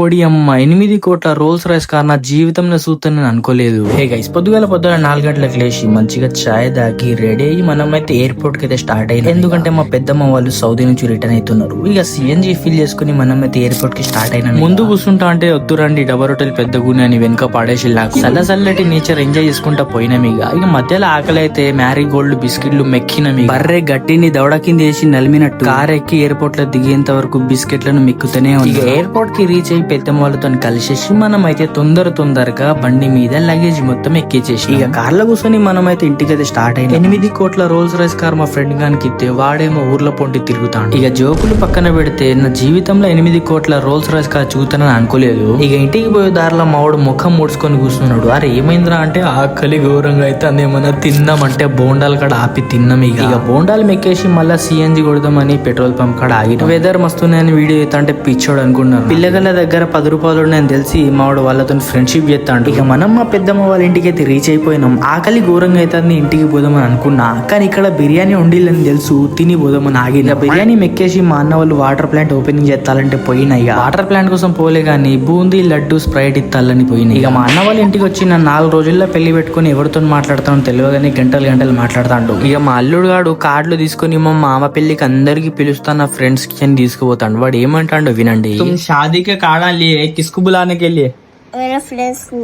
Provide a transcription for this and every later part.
ఓడి అమ్మ 8 కోట్ల Rolls Royce car నా జీవితంలో చూస్తానని అనుకోలేదు. హే గైస్, పొద్దుగాల 4 గంటలకు లేచి మంచిగా చాయ్ దాగి రెడీ అయ్యి మనమైతే ఎయిర్పోర్ట్ కి అయితే స్టార్ట్ అయ్యింది. ఎందుకంటే మా పెద్దమ్మ వాళ్ళు సౌదీ నుంచి రిటర్న్ అవుతున్నారు. ఇక సిఎన్జీ ఫిల్ చేసుకుని మనమైతే ఎయిర్పోర్ట్ కి స్టార్ట్ అయినా. ముందు కూర్చుంటా అంటే వద్దు రండి డబల్ హోటల్ పెద్ద గుని అని వెనుక పాడేసి నాకు చల్లటి నేచర్ ఎంజాయ్ చేసుకుంటా పోయినాం. ఇక మధ్యలో ఆకలి అయితే మ్యారీ గోల్డ్ బిస్కెట్లు మెక్కినాం. బర్రె గట్టిని దవడ కింద వేసి నలిమినట్టు కార్ ఎక్కి ఎయిర్పోర్ట్ లో దిగేంత వరకు బిస్కెట్లను మెక్కుతూనే ఉంది. ఇక ఎయిర్పోర్ట్ కి రీచ్ అయ్యి పెద్దమ్మ వాళ్ళతో కలిసేసి మనం అయితే తొందరగా బండి మీద లగేజ్ మొత్తం ఎక్కించేసి ఇక కార్ లో కూర్చొని మనం అయితే ఇంటికైతే స్టార్ట్ అయింది. 8 కోట్ల రోల్స్ రాయ్స్ కార్ మా ఫ్రెండ్ గానికి ఇస్తే వాడేమో ఊర్లో పొంటి తిరుగుతాడు. ఇక జోకులు పక్కన పెడితే నా జీవితంలో 8 కోట్ల రోల్స్ రాయ్స్ కార్ చూస్తానని అనుకోలేదు. ఇక ఇంటికి పోయే దారిలో మావాడు ముఖం ముడుచుకొని కూర్చున్నాడు. అరే ఏమైందిరా అంటే ఆకలి ఘోరంగా అయితే అదేమన్నా తిందామంటే బోండాలు కాడ ఆపి తిన్నాం. ఇక బోండాలు మెక్కేసి మళ్ళా సిఎన్జి కొడదామని పెట్రోల్ పంప్ కాడ ఆగి వెదర్ మస్తున్నాయని వీడియో అయితే అంటే పిచ్చోడు అనుకున్నాను. పిల్లగల దగ్గర 10 రూపాయలు నేను తెలిసి మావాడు వాళ్ళతో ఫ్రెండ్షిప్ చేస్తాడు. ఇక మనం మా పెద్దమ్మ వాళ్ళ ఇంటికి అయితే రీచ్ అయిపోయినాం. ఆకలి ఘోరంగా అయితే ఇంటికి పోదామని అనుకున్నా, కానీ ఇక్కడ బిర్యానీ వండిల్లని తెలుసు తిని పోదామని ఆగింది. బిర్యానీ మెక్కేసి మా అన్న వాళ్ళు వాటర్ ప్లాంట్ ఓపెనింగ్ చేస్తాలంటే పోయినా. ఇక వాటర్ ప్లాంట్ కోసం పోలే గానీ బూందీ లడ్డు స్ప్రైట్ ఇస్తాలని పోయినాయి. ఇక మా అన్న వాళ్ళ ఇంటికి వచ్చి నా 4 రోజుల్లో పెళ్లి పెట్టుకుని ఎవరితో మాట్లాడతానో తెలియదని గంటలు మాట్లాడతాడు. ఇక మా అల్లుడు గాడు కార్డులు తీసుకుని మా మామ పెళ్లికి అందరికి పిలుస్తా నా ఫ్రెండ్స్ కి అని తీసుకుపోతాడు. వాడు ఏమంటాడో వినండి. शादी के कार्ड लिए किसको बुलाने के लिए? मेरे फ्रेंड्स को।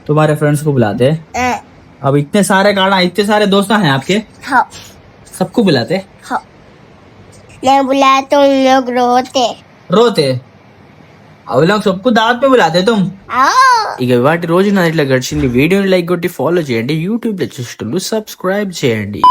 तुम्हारे फ्रेंड्स को बुलाते? अब इतने सारे कार्ड, इतने सारे दोस्त हैं आपके? हाँ। सबको बुलाते? हाँ। नहीं बुलाया तो उन लोग रोते। अब लोग सबको दावत पे बुलाते तुम? ఇక వాటి రోజు నా ఇట్లా గడిచింది. వీడియోని లైక్ కొట్టి ఫాలో చేయండి. యూట్యూబ్ లో చూస్తూ సబ్స్క్రైబ్ చేయండి.